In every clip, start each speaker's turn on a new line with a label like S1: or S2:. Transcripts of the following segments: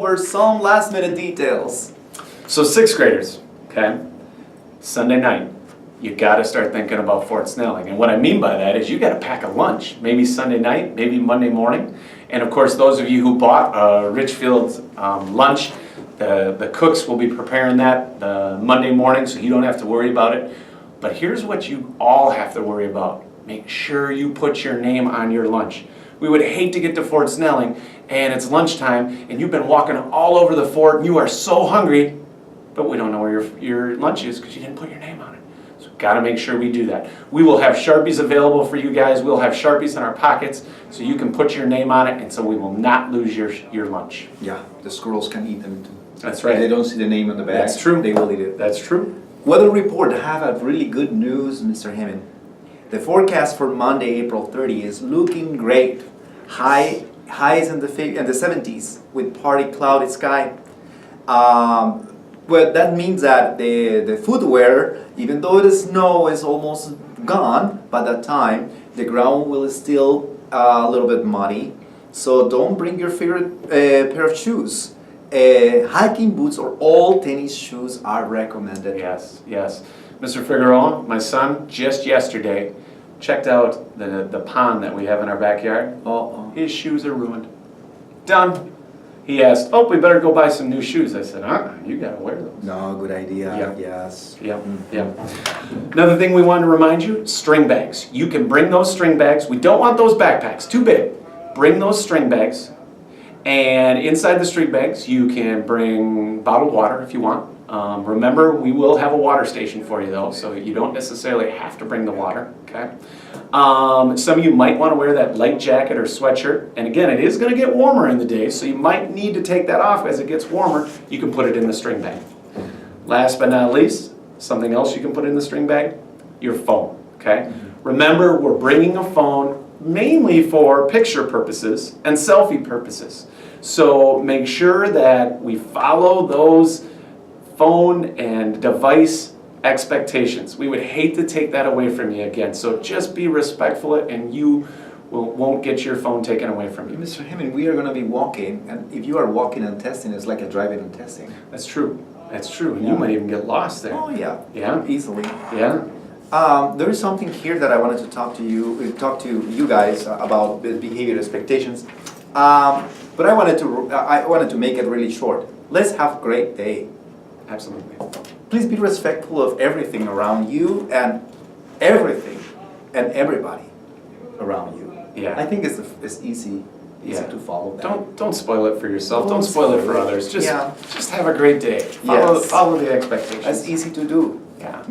S1: over some last minute details.
S2: So 6th graders, okay, Sunday night, you got to start thinking about Fort Snelling. And what I mean by that is you got to pack a lunch, maybe Sunday night, maybe Monday morning. And of course, those of you who bought Richfield's lunch, the cooks will be preparing that Monday morning, so you don't have to worry about it. But here's what you all have to worry about. Make sure you put your name on your lunch. We would hate to get to Fort Snelling and it's lunchtime and you've been walking all over the fort and you are so hungry, but we don't know where your lunch is because you didn't put your name on it. So got to make sure we do that. We will have Sharpies available for you guys. We'll have Sharpies in our pockets so you can put your name on it, and so we will not lose your lunch.
S1: Yeah, the squirrels can eat them too.
S2: That's right.
S1: If they don't see the name on the bag,
S2: That's true.
S1: They will eat it.
S2: That's true.
S1: Weather report have a really good news, Mr. Hammond. The forecast for Monday, April 30 is looking great. Highs in the 70s with partly cloudy sky. Well, that means that the footwear, even though the snow is almost gone by that time, the ground will still a little bit muddy. So don't bring your favorite pair of shoes. Hiking boots or all tennis shoes are recommended.
S2: Yes, yes. Mr. Figueroa, my son, just yesterday, checked out the pond that we have in our backyard. His shoes are ruined. Done. He asked, oh, we better go buy some new shoes. I said, you gotta wear those.
S1: No, good idea.
S2: Yeah.
S1: Yes.
S2: Yeah, yeah. Another thing we wanted to remind you, string bags. You can bring those string bags. We don't want those backpacks, too big. Bring those string bags. And inside the string bags, you can bring bottled water if you want. Remember, we will have a water station for you though, so you don't necessarily have to bring the water, okay? Some of you might want to wear that light jacket or sweatshirt, and again, it is going to get warmer in the day, so you might need to take that off as it gets warmer. You can put it in the string bag. Last but not least, something else you can put in the string bag, your phone, okay? Remember, we're bringing a phone mainly for picture purposes and selfie purposes. So make sure that we follow those phone and device expectations. We would hate to take that away from you again. So just be respectful and you won't get your phone taken away from you.
S1: Mr. Hammond, we are going to be walking, and if you are walking and testing, it's like a driving and testing.
S2: That's true. That's true. And
S1: Yeah.
S2: you might even get lost there.
S1: Oh yeah.
S2: Yeah.
S1: Easily.
S2: Yeah.
S1: There is something here that I wanted to talk to you guys about behavior expectations. But I wanted to make it really short. Let's have a great day.
S2: Absolutely.
S1: Please be respectful of everything around you and everything and everybody around you.
S2: Yeah.
S1: I think it's easy to follow that.
S2: Don't spoil it for yourself. Don't spoil it for others. Just have a great day. Follow the expectations.
S1: That's easy to do.
S2: Yeah.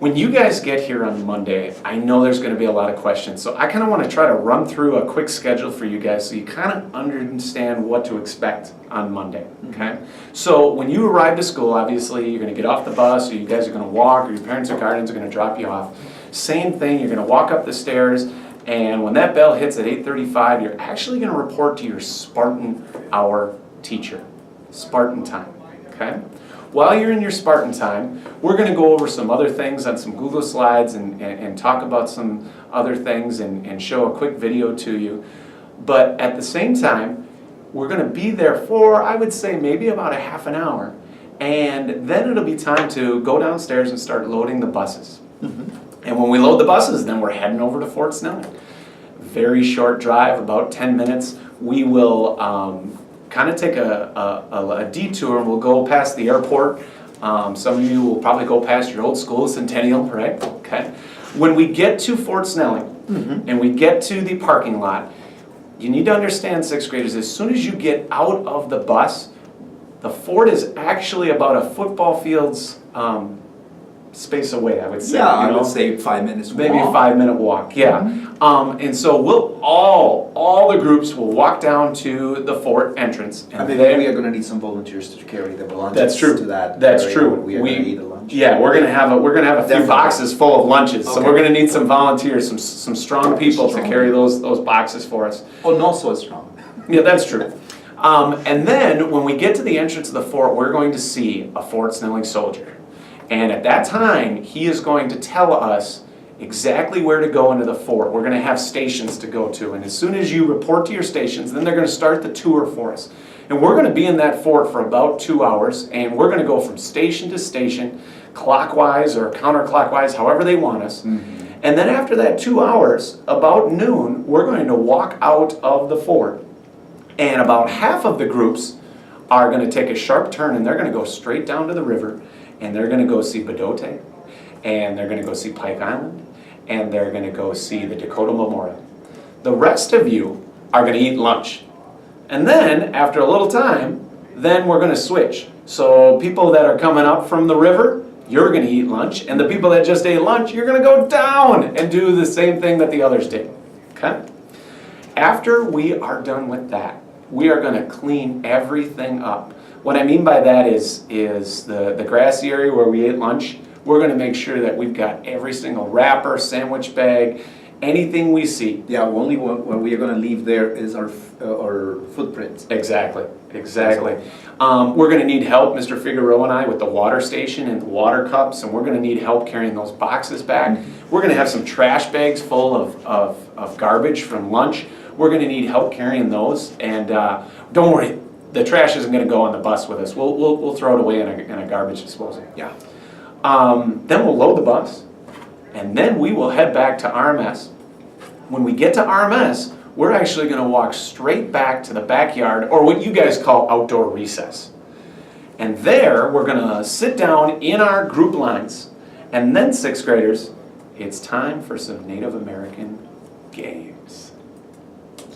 S2: When you guys get here on Monday, I know there's going to be a lot of questions, so I kind of want to try to run through a quick schedule for you guys so you kind of understand what to expect on Monday, okay? So when you arrive to school, obviously, you're going to get off the bus, or you guys are going to walk, or your parents or guardians are going to drop you off. Same thing, you're going to walk up the stairs, and when that bell hits at 8:35, you're actually going to report to your Spartan hour teacher, Spartan time, okay? While you're in your Spartan time, we're going to go over some other things on some Google Slides and talk about some other things and show a quick video to you. But at the same time, we're going to be there for, I would say, maybe about a half an hour. And then it'll be time to go downstairs and start loading the buses. And when we load the buses, then we're heading over to Fort Snelling. Very short drive, about 10 minutes. We will kind of take a detour and we'll go past the airport. Some of you will probably go past your old school, Centennial, right? Okay. When we get to Fort Snelling and we get to the parking lot, you need to understand, 6th graders, as soon as you get out of the bus, the fort is actually about a football field's space away, I would say.
S1: Yeah, I would say 5 minutes walk.
S2: Maybe a 5-minute walk, yeah. And so we'll all the groups will walk down to the fort entrance. And
S1: we are going to need some volunteers to carry the lunches.
S2: That's true.
S1: To that
S2: That's
S1: area.
S2: true.
S1: We are going to eat a lunch.
S2: Yeah, we're gonna have a few
S1: Definitely.
S2: boxes full of lunches. So
S1: Okay.
S2: we're gonna need some volunteers, some strong people to carry those boxes for us.
S1: Oh, not so strong.
S2: Yeah, that's true. And then when we get to the entrance of the fort, we're going to see a Fort Snelling soldier. And at that time, he is going to tell us exactly where to go into the fort. We're going to have stations to go to. And as soon as you report to your stations, then they're going to start the tour for us. And we're going to be in that fort for about 2 hours, and we're going to go from station to station, clockwise or counterclockwise, however they want us. And then after that 2 hours, about noon, we're going to walk out of the fort. And about half of the groups are going to take a sharp turn, and they're going to go straight down to the river, and they're going to go see Badote, and they're going to go see Pike Island, and they're going to go see the Dakota Memorial. The rest of you are going to eat lunch. And then, after a little time, then we're going to switch. So people that are coming up from the river, you're going to eat lunch, and the people that just ate lunch, you're going to go down and do the same thing that the others did. Okay? After we are done with that, we are going to clean everything up. What I mean by that is the grassy area where we ate lunch, we're going to make sure that we've got every single wrapper, sandwich bag, anything we see.
S1: Yeah, only what we are going to leave there is our footprint.
S2: Exactly. We're going to need help, Mr. Figueroa and I, with the water station and the water cups, and we're going to need help carrying those boxes back. We're going to have some trash bags full of garbage from lunch. We're going to need help carrying those, and don't worry, the trash isn't going to go on the bus with us. We'll throw it away in a garbage disposal.
S1: Yeah.
S2: Then we'll load the bus, and then we will head back to RMS. When we get to RMS, we're actually going to walk straight back to the backyard, or what you guys call outdoor recess. And there, we're going to sit down in our group lines, and then 6th graders, it's time for some Native American games.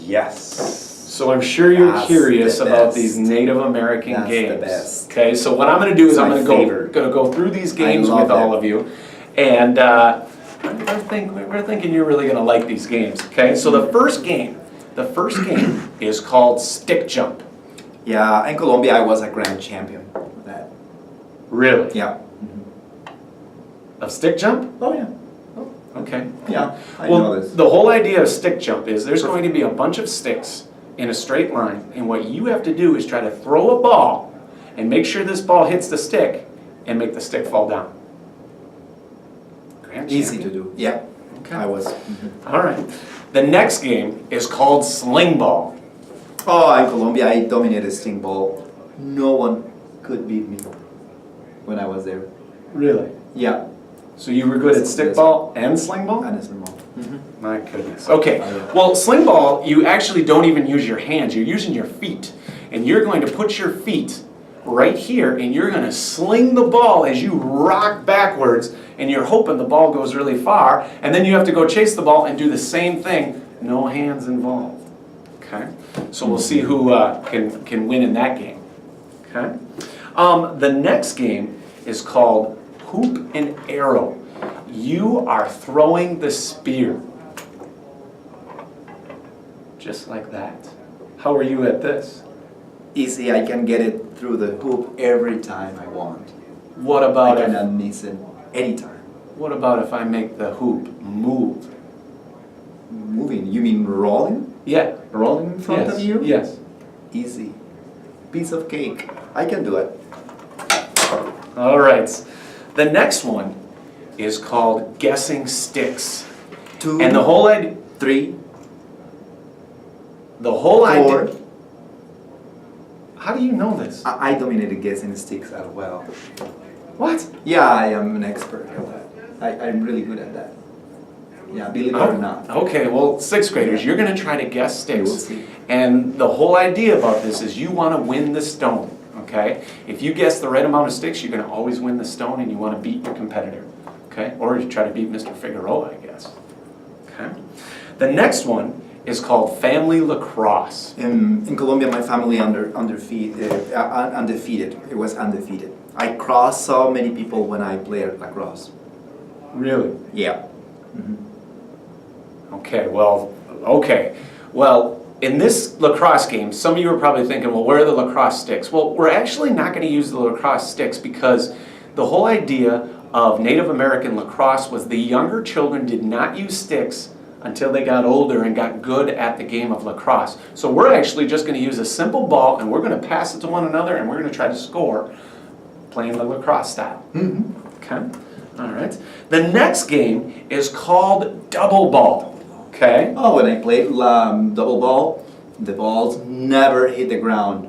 S1: Yes.
S2: So I'm sure you're
S1: That's
S2: curious
S1: the
S2: about
S1: best.
S2: these Native American
S1: That's
S2: games.
S1: the best.
S2: Okay, so what I'm going to do is I'm
S1: My
S2: going to
S1: favorite.
S2: go through these games
S1: love
S2: with all
S1: them.
S2: of you, and we're thinking you're really going to like these games. Okay, so the first game is called stick jump.
S1: Yeah, in Colombia I was a grand champion of that.
S2: Really?
S1: Yeah.
S2: Of stick jump?
S1: Oh yeah.
S2: Okay.
S1: Yeah, I
S2: Well,
S1: know this.
S2: the whole idea of stick jump is there's going to be a bunch of sticks in a straight line, and what you have to do is try to throw a ball and make sure this ball hits the stick and make the stick fall down. Grand
S1: Easy to
S2: champion.
S1: do. Yeah.
S2: Okay.
S1: I was.
S2: All right. The next game is called sling ball.
S1: Oh, in Colombia I dominated sting ball. No one could beat me when I was there.
S2: Really?
S1: Yeah.
S2: So you were good at stick ball and sling ball?
S1: And sling ball.
S2: My goodness. Okay.
S1: Oh, yeah.
S2: Well, sling ball, you actually don't even use your hands. You're using your feet. And you're going to put your feet right here, and you're going to sling the ball as you rock backwards, and you're hoping the ball goes really far, and then you have to go chase the ball and do the same thing. No hands involved. Okay? So we'll see who can win in that game. Okay? The next game is called hoop and arrow. You are throwing the spear. Just like that. How are you at this?
S1: Easy, I can get it through the hoop every time I want.
S2: What
S1: I
S2: about if,
S1: cannot miss it anytime.
S2: what about if I make the hoop move?
S1: Moving, you mean rolling?
S2: Yeah.
S1: Rolling in front
S2: Yes.
S1: of you?
S2: Yes.
S1: Easy. Piece of cake. I can do it.
S2: All right. The next one is called guessing sticks.
S1: 2,
S2: And the whole idea,
S1: 3,
S2: the whole
S1: 4.
S2: idea. How do you know this?
S1: I dominated guessing sticks as well.
S2: What?
S1: Yeah, I am an expert at that. I'm really good at that. Yeah, believe it or not.
S2: Okay, well, 6th graders, you're going to try to guess
S1: You will
S2: sticks.
S1: see.
S2: And the whole idea about this is you want to win the stone, okay? If you guess the right amount of sticks, you're going to always win the stone, and you want to beat your competitor, okay? Or you try to beat Mr. Figueroa, I guess. Okay? The next one is called family lacrosse.
S1: In Colombia, my family undefeated. It was undefeated. I crossed so many people when I played lacrosse.
S2: Really?
S1: Yeah.
S2: Okay, well, in this lacrosse game, some of you are probably thinking, well, where are the lacrosse sticks? Well, we're actually not going to use the lacrosse sticks because the whole idea of Native American lacrosse was the younger children did not use sticks until they got older and got good at the game of lacrosse. So we're actually just going to use a simple ball, and we're going to pass it to one another, and we're going to try to score playing the lacrosse style. Okay? All right. The next game is called double ball. Okay?
S1: Oh, when I played double ball, the balls never hit the ground.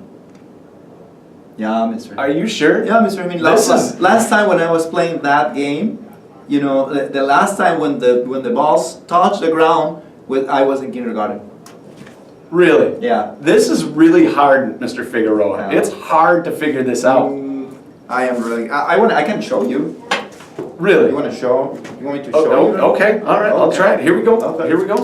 S1: Yeah, Mr.
S2: Are you sure?
S1: Yeah, Mr. Heming.
S2: This is-
S1: Last time when I was playing that game, you know, the last time when the balls touched the ground, I was in kindergarten.
S2: Really?
S1: Yeah.
S2: This is really hard, Mr. Figueroa.
S1: Yeah.
S2: It's hard to figure this out.
S1: I am really. I can show you.
S2: Really?
S1: You want to show? You want me to
S2: Oh,
S1: show you?
S2: okay, all right, I'll
S1: Okay.
S2: try it. Here we go.
S1: Okay.
S2: Here we go.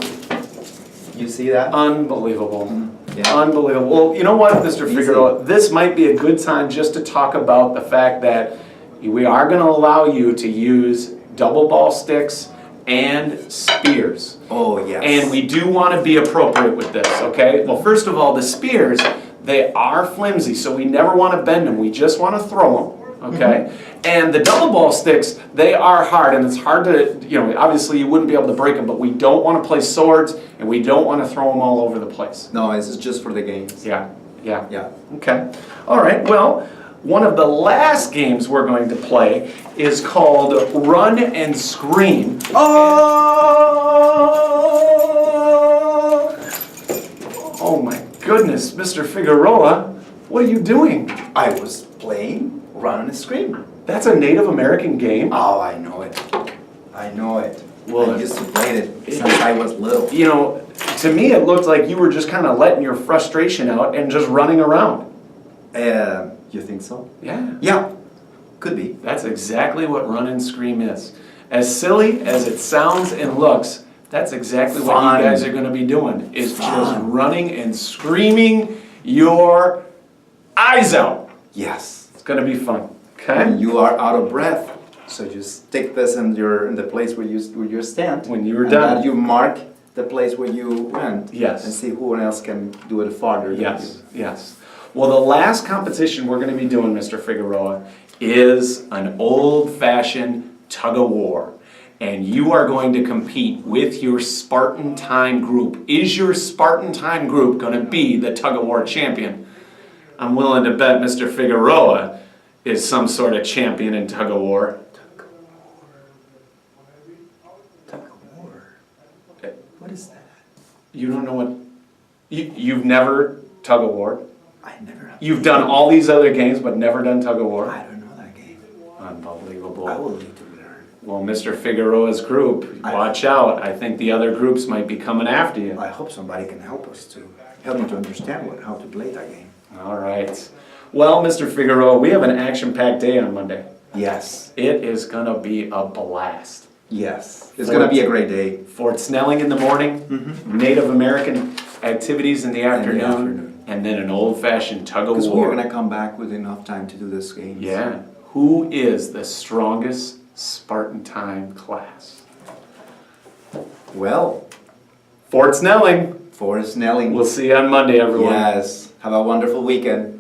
S1: You see that?
S2: Unbelievable.
S1: Yeah.
S2: Unbelievable. Well, you know what, Mr.
S1: Easy.
S2: Figueroa? This might be a good time just to talk about the fact that we are going to allow you to use double ball sticks and spears.
S1: Oh yes.
S2: And we do want to be appropriate with this, okay? Well, first of all, the spears, they are flimsy, so we never want to bend them. We just want to throw them, okay? And the double ball sticks, they are hard, and it's hard to, obviously you wouldn't be able to break them, but we don't want to play swords, and we don't want to throw them all over the place.
S1: No, this is just for the games.
S2: Yeah.
S1: Yeah.
S2: Okay. All right, well, one of the last games we're going to play is called Run and Scream. Oh my goodness, Mr. Figueroa, what are you doing?
S1: I was playing Run and Scream.
S2: That's a Native American game?
S1: Oh, I know it. I know it.
S2: Well,
S1: I used to play it since I was little.
S2: To me it looked like you were just kind of letting your frustration out and just running around.
S1: You think so?
S2: Yeah.
S1: Yeah, could be.
S2: That's exactly what Run and Scream is. As silly as it sounds and looks, that's exactly what
S1: Fun.
S2: you guys are going to be doing, is just
S1: Fun.
S2: running and screaming your eyes out.
S1: Yes.
S2: It's going to be fun,
S1: When
S2: okay?
S1: you are out of breath, so you stick this in the place where you stand.
S2: When you were
S1: and
S2: done.
S1: then you mark the place where you went.
S2: Yes.
S1: And see who else can do it farther than
S2: Yes, yes. Well, the last competition we're going to be doing, Mr. Figueroa, is an old-fashioned tug-of-war. And you are going to compete with your Spartan Time group. Is your Spartan Time group going to be the tug-of-war champion? I'm willing to bet Mr. Figueroa is some sort of champion in tug-of-war.
S1: Tug-of-war. What is that?
S2: You don't know what... You've never tug-of-war?
S1: I never have.
S2: You've done all these other games but never done tug-of-war?
S1: I don't know that game.
S2: Unbelievable.
S1: I will need to learn.
S2: Well, Mr. Figueroa's group, watch out. I think the other groups might be coming after you.
S1: I hope somebody can help us to help me to understand how to play that game.
S2: All right. Well, Mr. Figueroa, we have an action-packed day on Monday.
S1: Yes.
S2: It is going to be a blast.
S1: Yes. It's gonna be a great day.
S2: Fort Snelling in the morning, Native American activities in the afternoon,
S1: afternoon.
S2: and then an old-fashioned
S1: Because we're
S2: tug-of-war.
S1: gonna come back with enough time to do this game.
S2: Yeah. Who is the strongest Spartan Time class?
S1: Well,
S2: Fort Snelling.
S1: for Snelling.
S2: We'll see you on Monday, everyone.
S1: Yes. Have a wonderful weekend.